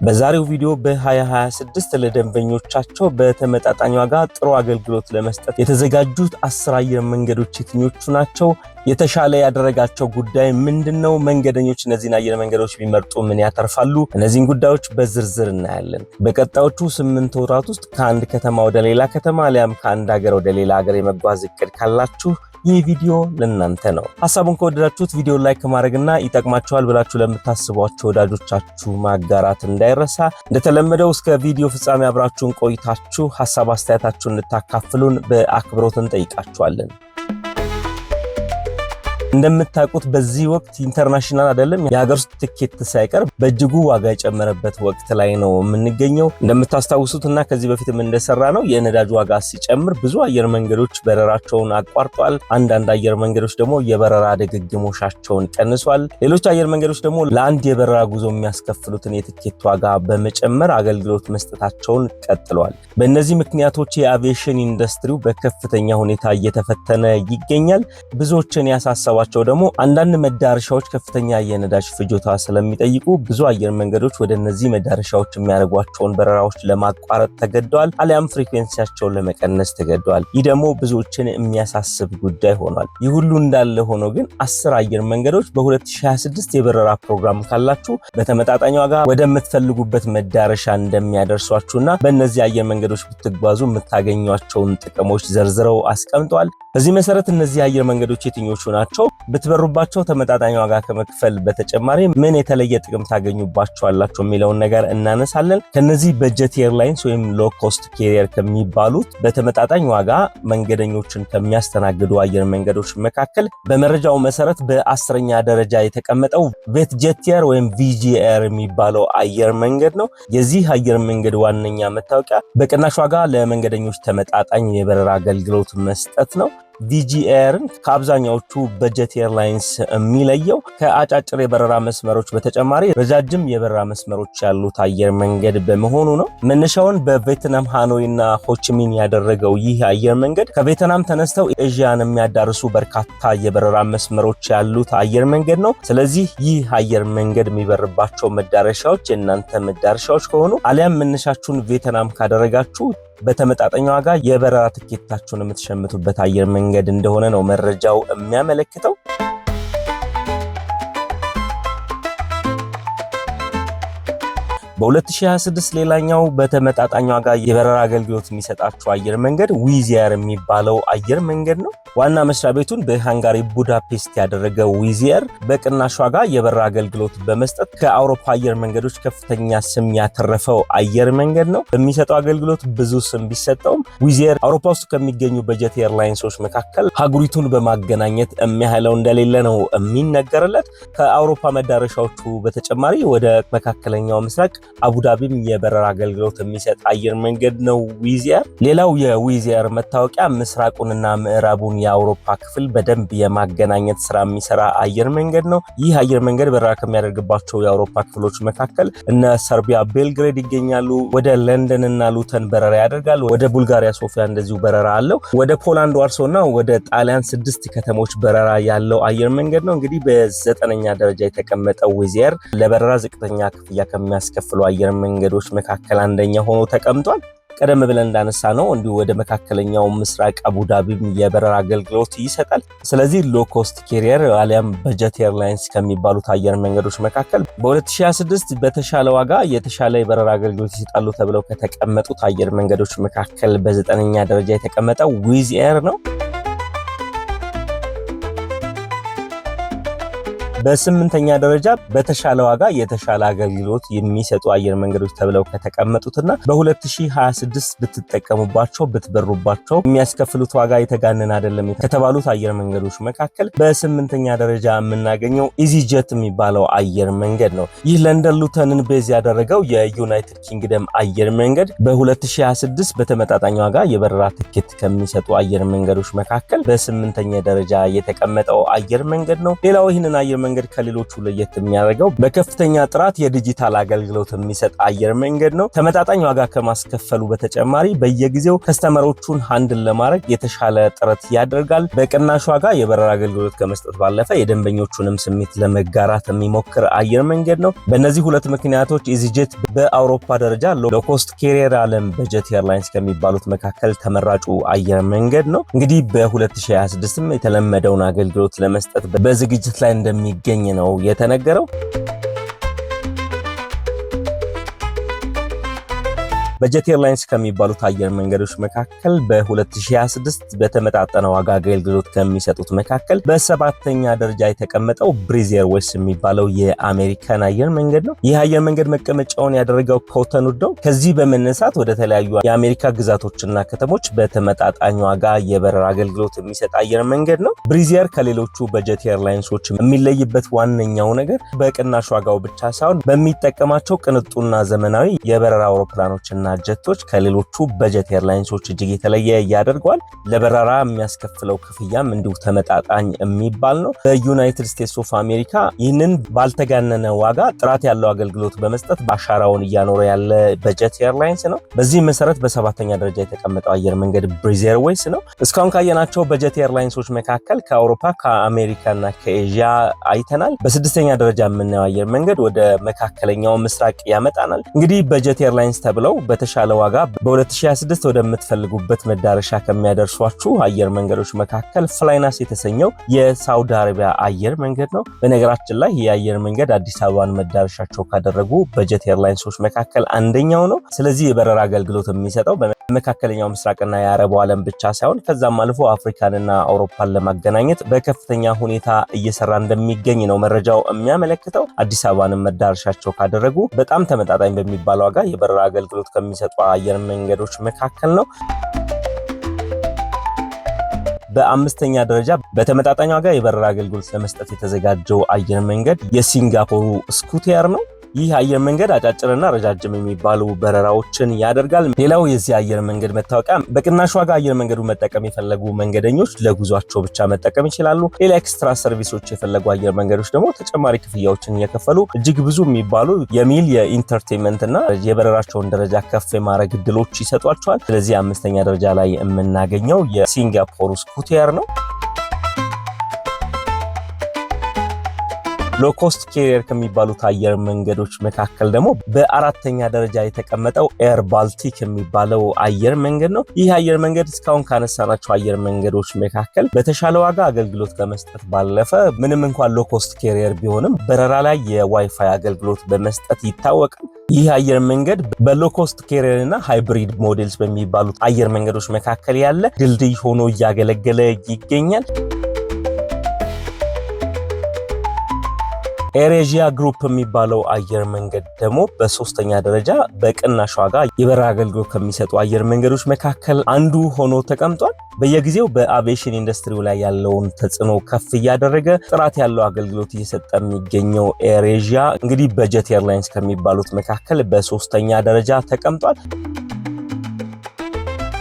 በዛሬው ቪዲዮ በ2026 ለደንበኞቻቸው በተመጣጣኝ ዋጋ ጥሩ አገልግሎት ለመስጠት የተዘጋጁት 10 አየር መንገዶች የትኞቹ ናቸው? የተሻለ ያደረጋቸው ጉዳይ ምንድነው? መንገደኞች እነዚህን አየር መንገዶች ቢመርጡ ምን ያተርፋሉ? እነዚህን ጉዳዮች በዝርዝር እናያለን። በቀጣዮቹ 8 ወራት ውስጥ ከአንድ ከተማ ወደ ሌላ ከተማ አሊያም ከአንድ ሀገር ወደ ሌላ ሀገር የመጓዝ እቅድ ካላችሁ ይህ ቪዲዮ ለእናንተ ነው። ሐሳቡን ከወደዳችሁት ቪዲዮ ላይክ ማድረግና ይጠቅማችኋል ብላችሁ ለምታስቧቸው ወዳጆቻችሁ ማጋራት እንዳይረሳ። እንደተለመደው እስከ ቪዲዮ ፍጻሜ አብራችሁን ቆይታችሁ ሐሳብ አስተያየታችሁን እንድታካፍሉን በአክብሮት እንጠይቃችኋለን። እንደምታውቁት በዚህ ወቅት ኢንተርናሽናል አይደለም የሀገር ውስጥ ትኬት ሳይቀር በእጅጉ ዋጋ የጨመረበት ወቅት ላይ ነው የምንገኘው። እንደምታስታውሱትና ከዚህ በፊትም እንደሰራ ነው የነዳጅ ዋጋ ሲጨምር ብዙ አየር መንገዶች በረራቸውን አቋርጧል። አንዳንድ አየር መንገዶች ደግሞ የበረራ ድግግሞሻቸውን ቀንሷል። ሌሎች አየር መንገዶች ደግሞ ለአንድ የበረራ ጉዞ የሚያስከፍሉትን የትኬት ዋጋ በመጨመር አገልግሎት መስጠታቸውን ቀጥለዋል። በእነዚህ ምክንያቶች የአቪዬሽን ኢንዱስትሪው በከፍተኛ ሁኔታ እየተፈተነ ይገኛል። ብዙዎችን ያሳሰባቸው ደግሞ አንዳንድ መዳረሻዎች ከፍተኛ የነዳጅ ፍጆታ ስለሚጠይቁ ብዙ አየር መንገዶች ወደ እነዚህ መዳረሻዎች የሚያደርጓቸውን በረራዎች ለማቋረጥ ተገደዋል፣ አሊያም ፍሪኩዌንሲያቸውን ለመቀነስ ተገደዋል። ይህ ደግሞ ብዙዎችን የሚያሳስብ ጉዳይ ሆኗል። ይህ ሁሉ እንዳለ ሆኖ ግን 10 አየር መንገዶች በ2026 የበረራ ፕሮግራም ካላችሁ በተመጣጣኝ ዋጋ ወደምትፈልጉበት መዳረሻ እንደሚያደርሷችሁና በእነዚህ አየር መንገዶች ብትጓዙ የምታገኟቸውን ጥቅሞች ዘርዝረው አስቀምጠዋል። በዚህ መሰረት እነዚህ አየር መንገዶች የትኞቹ ናቸው? ብትበሩባቸው ተመጣጣኝ ዋጋ ከመክፈል በተጨማሪ ምን የተለየ ጥቅም ታገኙባቸዋላችሁ የሚለውን ነገር እናነሳለን። ከነዚህ በጀት ኤርላይንስ ወይም ሎ ኮስት ካሪየር ከሚባሉት በተመጣጣኝ ዋጋ መንገደኞችን ከሚያስተናግዱ አየር መንገዶች መካከል በመረጃው መሰረት በ10ኛ ደረጃ የተቀመጠው ቬትጄት ወይም ቪጂኤር የሚባለው አየር መንገድ ነው። የዚህ አየር መንገድ ዋነኛ መታወቂያ በቅናሽ ዋጋ ለመንገደኞች ተመጣጣኝ የበረራ አገልግሎት መስጠት ነው። ቪጂኤርን ከአብዛኛዎቹ በጀት ኤርላይንስ የሚለየው ከአጫጭር የበረራ መስመሮች በተጨማሪ ረጃጅም የበረራ መስመሮች ያሉት አየር መንገድ በመሆኑ ነው። መነሻውን በቬትናም ሃኖይ እና ሆቺሚን ያደረገው ይህ አየር መንገድ ከቬትናም ተነስተው ኤዥያን የሚያዳርሱ በርካታ የበረራ መስመሮች ያሉት አየር መንገድ ነው። ስለዚህ ይህ አየር መንገድ የሚበርባቸው መዳረሻዎች የእናንተ መዳረሻዎች ከሆኑ አሊያም መነሻችሁን ቬትናም ካደረጋችሁ በተመጣጣኝ ዋጋ የበረራ ትኬታችሁን የምትሸምቱበት አየር መንገድ እንደሆነ ነው መረጃው የሚያመለክተው። በ2026 ሌላኛው በተመጣጣኝ ዋጋ የበረራ አገልግሎት የሚሰጣቸው አየር መንገድ ዊዝ ኤር የሚባለው አየር መንገድ ነው። ዋና መስሪያ ቤቱን በሃንጋሪ ቡዳፔስት ያደረገው ዊዝ ኤር በቅናሽ ዋጋ የበረራ አገልግሎት በመስጠት ከአውሮፓ አየር መንገዶች ከፍተኛ ስም ያተረፈው አየር መንገድ ነው። በሚሰጠው አገልግሎት ብዙ ስም ቢሰጠውም ዊዝ ኤር አውሮፓ ውስጥ ከሚገኙ በጀት ኤርላይንሶች መካከል ሀገሪቱን በማገናኘት የሚያህለው እንደሌለ ነው የሚነገርለት። ከአውሮፓ መዳረሻዎቹ በተጨማሪ ወደ መካከለኛው ምስራቅ አቡዳቢም የበረራ አገልግሎት የሚሰጥ አየር መንገድ ነው ዊዝ ኤር። ሌላው የዊዝ ኤር መታወቂያ ምስራቁንና ምዕራቡን የአውሮፓ ክፍል በደንብ የማገናኘት ስራ የሚሰራ አየር መንገድ ነው። ይህ አየር መንገድ በረራ ከሚያደርግባቸው የአውሮፓ ክፍሎች መካከል እነ ሰርቢያ ቤልግሬድ ይገኛሉ። ወደ ለንደን እና ሉተን በረራ ያደርጋል። ወደ ቡልጋሪያ ሶፊያ እንደዚሁ በረራ አለው። ወደ ፖላንድ ዋርሶና ወደ ጣሊያን 6 ከተሞች በረራ ያለው አየር መንገድ ነው። እንግዲህ በ9ኛ ደረጃ የተቀመጠው ዊዝ ኤር ለበረራ ዝቅተኛ ክፍያ ከሚያስከፍሉ አየር መንገዶች መካከል አንደኛ ሆኖ ተቀምጧል። ቀደም ብለን እንዳነሳ ነው እንዲሁ ወደ መካከለኛው ምስራቅ አቡዳቢም የበረራ አገልግሎት ይሰጣል። ስለዚህ ሎ ኮስት ካሪየር አሊያም በጀት ኤርላይንስ ከሚባሉት አየር መንገዶች መካከል በ2026 በተሻለ ዋጋ የተሻለ የበረራ አገልግሎት ይሰጣሉ ተብለው ከተቀመጡት አየር መንገዶች መካከል በ9ኛ ደረጃ የተቀመጠው ዊዝ ኤር ነው። በ8ኛ ደረጃ በተሻለ ዋጋ የተሻለ አገልግሎት የሚሰጡ አየር መንገዶች ተብለው ከተቀመጡትና በ2026 ብትጠቀሙባቸው ብትበሩባቸው የሚያስከፍሉት ዋጋ የተጋነነ አይደለም ከተባሉት አየር መንገዶች መካከል በ8ኛ ደረጃ የምናገኘው ኢዚጀት የሚባለው አየር መንገድ ነው። ይህ ለንደን ሉተንን ቤዝ ያደረገው የዩናይትድ ኪንግደም አየር መንገድ በ2026 በተመጣጣኝ ዋጋ የበረራ ትኬት ከሚሰጡ አየር መንገዶች መካከል በ8ኛ ደረጃ የተቀመጠው አየር መንገድ ነው። ሌላው ይህንን አየር መንገድ ከሌሎቹ ለየት የሚያደርገው በከፍተኛ ጥራት የዲጂታል አገልግሎት የሚሰጥ አየር መንገድ ነው። ተመጣጣኝ ዋጋ ከማስከፈሉ በተጨማሪ በየጊዜው ከስተመሮቹን ሃንድል ለማድረግ የተሻለ ጥረት ያደርጋል። በቅናሽ ዋጋ የበረራ አገልግሎት ከመስጠት ባለፈ የደንበኞቹንም ስሜት ለመጋራት የሚሞክር አየር መንገድ ነው። በእነዚህ ሁለት ምክንያቶች ኢዚጀት በአውሮፓ ደረጃ ሎኮስት ኬሪየር ዓለም በጀት ኤርላይንስ ከሚባሉት መካከል ተመራጩ አየር መንገድ ነው። እንግዲህ በ2026 የተለመደውን አገልግሎት ለመስጠት በዝግጅት ላይ እንደሚገኝ ነው የተነገረው። በጀት ኤርላይንስ ከሚባሉት አየር መንገዶች መካከል በ2026 በተመጣጠነ ዋጋ አገልግሎት ከሚሰጡት መካከል በሰባተኛ ደረጃ የተቀመጠው ብሪዝ ኤርዌይስ የሚባለው የአሜሪካን አየር መንገድ ነው። ይህ አየር መንገድ መቀመጫውን ያደረገው ኮተንውድ ነው። ከዚህ በመነሳት ወደ ተለያዩ የአሜሪካ ግዛቶችና ከተሞች በተመጣጣኝ ዋጋ የበረራ አገልግሎት የሚሰጥ አየር መንገድ ነው። ብሪዝ ኤር ከሌሎቹ በጀት ኤርላይንሶች የሚለይበት ዋነኛው ነገር በቅናሽ ዋጋው ብቻ ሳይሆን በሚጠቀማቸው ቅንጡና ዘመናዊ የበረራ አውሮፕላኖችና ጀቶች ከሌሎቹ በጀት ኤርላይንሶች እጅግ የተለየ ያደርገዋል። ለበረራ የሚያስከፍለው ክፍያም እንዲሁ ተመጣጣኝ የሚባል ነው። በዩናይትድ ስቴትስ ኦፍ አሜሪካ ይህንን ባልተጋነነ ዋጋ ጥራት ያለው አገልግሎት በመስጠት አሻራውን እያኖረ ያለ በጀት ኤርላይንስ ነው። በዚህ መሰረት በሰባተኛ ደረጃ የተቀመጠው አየር መንገድ ብሪዝ ኤርዌይስ ነው። እስካሁን ካየናቸው በጀት ኤርላይንሶች መካከል ከአውሮፓ ከአሜሪካና ከኤዥያ አይተናል። በስድስተኛ ደረጃ የምናየው አየር መንገድ ወደ መካከለኛው ምስራቅ ያመጣናል። እንግዲህ በጀት ኤርላይንስ ተብለው በተሻለ ዋጋ በ2026 ወደምትፈልጉበት መዳረሻ ከሚያደርሷችሁ አየር መንገዶች መካከል ፍላይናስ የተሰኘው የሳውዲ አረቢያ አየር መንገድ ነው። በነገራችን ላይ ይህ አየር መንገድ አዲስ አበባን መዳረሻቸው ካደረጉ በጀት ኤርላይንሶች መካከል አንደኛው ነው። ስለዚህ የበረራ አገልግሎት የሚሰጠው በመካከለኛው ምስራቅና የአረቡ ዓለም ብቻ ሳይሆን ከዛም አልፎ አፍሪካንና አውሮፓን ለማገናኘት በከፍተኛ ሁኔታ እየሰራ እንደሚገኝ ነው መረጃው የሚያመለክተው። አዲስ አበባን መዳረሻቸው ካደረጉ በጣም ተመጣጣኝ በሚባል ዋጋ የበረራ አገልግሎት ከሚሰጡ አየር መንገዶች መካከል ነው። በአምስተኛ ደረጃ በተመጣጣኝ ዋጋ የበረራ አገልግሎት ለመስጠት የተዘጋጀው አየር መንገድ የሲንጋፖሩ ስኩቴር ነው። ይህ አየር መንገድ አጫጭርና ረጃጅም የሚባሉ በረራዎችን ያደርጋል። ሌላው የዚህ አየር መንገድ መታወቂያ በቅናሽ ዋጋ አየር መንገዱ መጠቀም የፈለጉ መንገደኞች ለጉዟቸው ብቻ መጠቀም ይችላሉ። ሌላ ኤክስትራ ሰርቪሶች የፈለጉ አየር መንገዶች ደግሞ ተጨማሪ ክፍያዎችን እየከፈሉ እጅግ ብዙ የሚባሉ የሚል የኢንተርቴንመንት እና የበረራቸውን ደረጃ ከፍ የማድረግ እድሎች ይሰጧቸዋል። ስለዚህ አምስተኛ ደረጃ ላይ የምናገኘው የሲንጋፖሩ ስኩቴር ነው። ሎኮስት ኬሪየር ከሚባሉት አየር መንገዶች መካከል ደግሞ በአራተኛ ደረጃ የተቀመጠው ኤር ባልቲክ የሚባለው አየር መንገድ ነው። ይህ አየር መንገድ እስካሁን ካነሳናቸው አየር መንገዶች መካከል በተሻለ ዋጋ አገልግሎት ከመስጠት ባለፈ ምንም እንኳን ሎኮስት ኬሪየር ቢሆንም በረራ ላይ የዋይፋይ አገልግሎት በመስጠት ይታወቃል። ይህ አየር መንገድ በሎኮስት ኬሪየር እና ሃይብሪድ ሞዴልስ በሚባሉት አየር መንገዶች መካከል ያለ ድልድይ ሆኖ እያገለገለ ይገኛል። ኤሬዥያ ግሩፕ የሚባለው አየር መንገድ ደግሞ በሶስተኛ ደረጃ በቅናሽ ዋጋ የበረራ አገልግሎት ከሚሰጡ አየር መንገዶች መካከል አንዱ ሆኖ ተቀምጧል። በየጊዜው በአቪዬሽን ኢንዱስትሪው ላይ ያለውን ተጽዕኖ ከፍ እያደረገ ጥራት ያለው አገልግሎት እየሰጠ የሚገኘው ኤሬዥያ እንግዲህ በጀት ኤርላይንስ ከሚባሉት መካከል በሶስተኛ ደረጃ ተቀምጧል።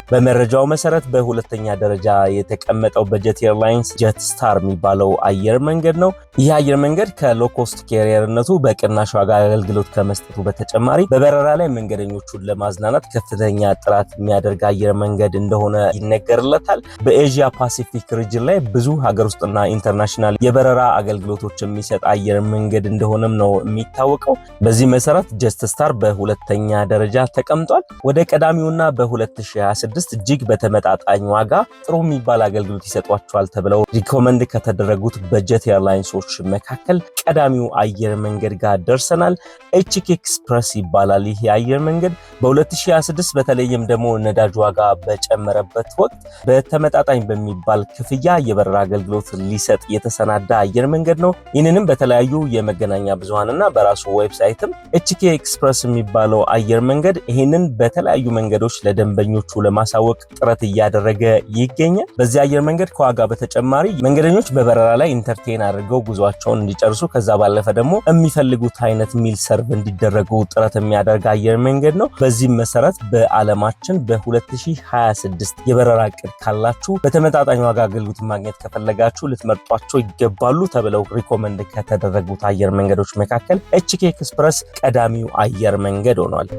በመረጃው መሰረት በሁለተኛ ደረጃ የተቀመጠው በጀት ኤርላይንስ ጀት ስታር የሚባለው አየር መንገድ ነው። ይህ አየር መንገድ ከሎኮስት ኬሪየርነቱ በቅናሽ ዋጋ አገልግሎት ከመስጠቱ በተጨማሪ በበረራ ላይ መንገደኞቹን ለማዝናናት ከፍተኛ ጥራት የሚያደርግ አየር መንገድ እንደሆነ ይነገርለታል። በኤዥያ ፓሲፊክ ሪጅን ላይ ብዙ ሀገር ውስጥና ኢንተርናሽናል የበረራ አገልግሎቶች የሚሰጥ አየር መንገድ እንደሆነም ነው የሚታወቀው። በዚህ መሰረት ጀት ስታር በሁለተኛ ደረጃ ተቀምጧል። ወደ ቀዳሚውና በ2026 እጅግ በተመጣጣኝ ዋጋ ጥሩ የሚባል አገልግሎት ይሰጧቸዋል ተብለው ሪኮመንድ ከተደረጉት በጀት ኤርላይንሶች መካከል ቀዳሚው አየር መንገድ ጋር ደርሰናል። ኤችኬ ኤክስፕረስ ይባላል። ይህ የአየር መንገድ በ2026 በተለይም ደግሞ ነዳጅ ዋጋ በጨመረበት ወቅት በተመጣጣኝ በሚባል ክፍያ የበረራ አገልግሎት ሊሰጥ የተሰናዳ አየር መንገድ ነው። ይህንንም በተለያዩ የመገናኛ ብዙሃንና በራሱ ዌብሳይትም ኤችኬ ኤክስፕረስ የሚባለው አየር መንገድ ይህንን በተለያዩ መንገዶች ለደንበኞቹ ለማሳወቅ ጥረት እያደረገ ይገኛል። በዚህ አየር መንገድ ከዋጋ በተጨማሪ መንገደኞች በበረራ ላይ ኢንተርቴን አድርገው ጉዟቸውን እንዲጨርሱ ከዛ ባለፈ ደግሞ የሚፈልጉት አይነት ሚል ሰርቭ እንዲደረጉ ጥረት የሚያደርግ አየር መንገድ ነው። በዚህ መሰረት በዓለማችን በ2026 የበረራ እቅድ ካላችሁ በተመጣጣኝ ዋጋ አገልግሎት ማግኘት ከፈለጋችሁ ልትመርጧቸው ይገባሉ ተብለው ሪኮመንድ ከተደረጉት አየር መንገዶች መካከል HK ኤክስፕረስ ቀዳሚው አየር መንገድ ሆኗል።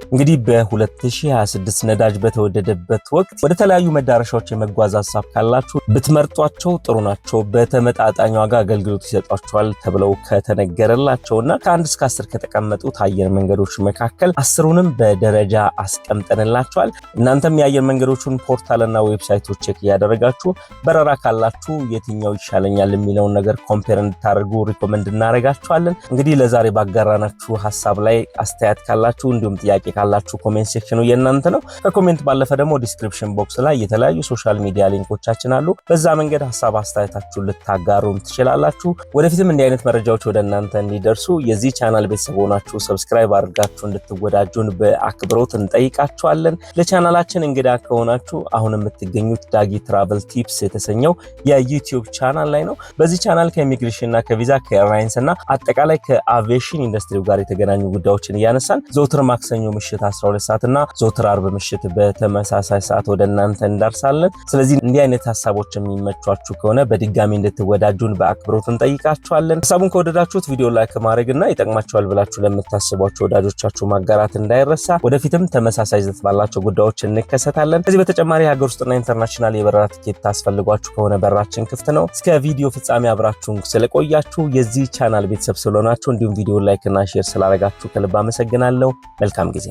እንግዲህ በ2026 ነዳጅ በተወደደበት ወቅት ወደ ተለያዩ መዳረሻዎች የመጓዝ ሐሳብ ካላችሁ ብትመርጧቸው ጥሩ ናቸው። በተመጣጣኝ ዋጋ አገልግሎት ይሰጧቸዋል ተብለው ከተነገረላቸውና ከ1 እስከ 10 ከተቀመጡት አየር መንገዶች መካከል 10ሩንም በደረጃ አስቀምጠንላቸዋል። እናንተም የአየር መንገዶቹን ፖርታልና ዌብሳይቶች ቼክ እያደረጋችሁ በረራ ካላችሁ የትኛው ይሻለኛል የሚለውን ነገር ኮምፔር እንድታደርጉ ሪኮመንድ እናደርጋችኋለን። እንግዲህ ለዛሬ ባጋራናችሁ ሐሳብ ላይ አስተያየት ካላችሁ እንዲሁም ጥያቄ ካላችሁ ኮሜንት ሴክሽኑ የእናንተ ነው። ከኮሜንት ባለፈ ደግሞ ዲስክሪፕሽን ቦክስ ላይ የተለያዩ ሶሻል ሚዲያ ሊንኮቻችን አሉ። በዛ መንገድ ሐሳብ አስተያየታችሁን ልታጋሩም ትችላላችሁ። ወደፊትም እንዲህ አይነት መረጃዎች ወደ እናንተ እንዲደርሱ የዚህ ቻናል ቤተሰብ ሆናችሁ ሰብስክራይብ አድርጋችሁ እንድትወዳጁን በአክብሮት እንጠይቃችኋለን። ለቻናላችን እንግዳ ከሆናችሁ አሁን የምትገኙት ዳጊ ትራቨል ቲፕስ የተሰኘው የዩቲዩብ ቻናል ላይ ነው። በዚህ ቻናል ከኢሚግሬሽንና ከቪዛ ከኤርላይንስ እና አጠቃላይ ከአቪዬሽን ኢንዱስትሪው ጋር የተገናኙ ጉዳዮችን እያነሳን ዘውትር ማክሰኞ ምሽት 12 ሰዓት እና ዘውትር አርብ ምሽት በተመሳሳይ ሰዓት ወደ እናንተ እንዳርሳለን። ስለዚህ እንዲህ አይነት ሐሳቦች የሚመቿችሁ ከሆነ በድጋሚ እንድትወዳጁን በአክብሮት እንጠይቃችኋለን። ሐሳቡን ከወደዳችሁት ቪዲዮ ላይክ ማድረግና ይጠቅማችኋል ብላችሁ ለምታስቧቸው ወዳጆቻችሁ ማጋራት እንዳይረሳ። ወደፊትም ተመሳሳይ ይዘት ባላቸው ጉዳዮች እንከሰታለን። ከዚህ በተጨማሪ ሀገር ውስጥና ኢንተርናሽናል የበረራ ትኬት ታስፈልጓችሁ ከሆነ በራችን ክፍት ነው። እስከ ቪዲዮ ፍጻሜ አብራችሁን ስለቆያችሁ የዚህ ቻናል ቤተሰብ ስለሆናችሁ እንዲሁም ቪዲዮ ላይክ እና ሼር ስላደረጋችሁ ከልብ አመሰግናለሁ። መልካም ጊዜ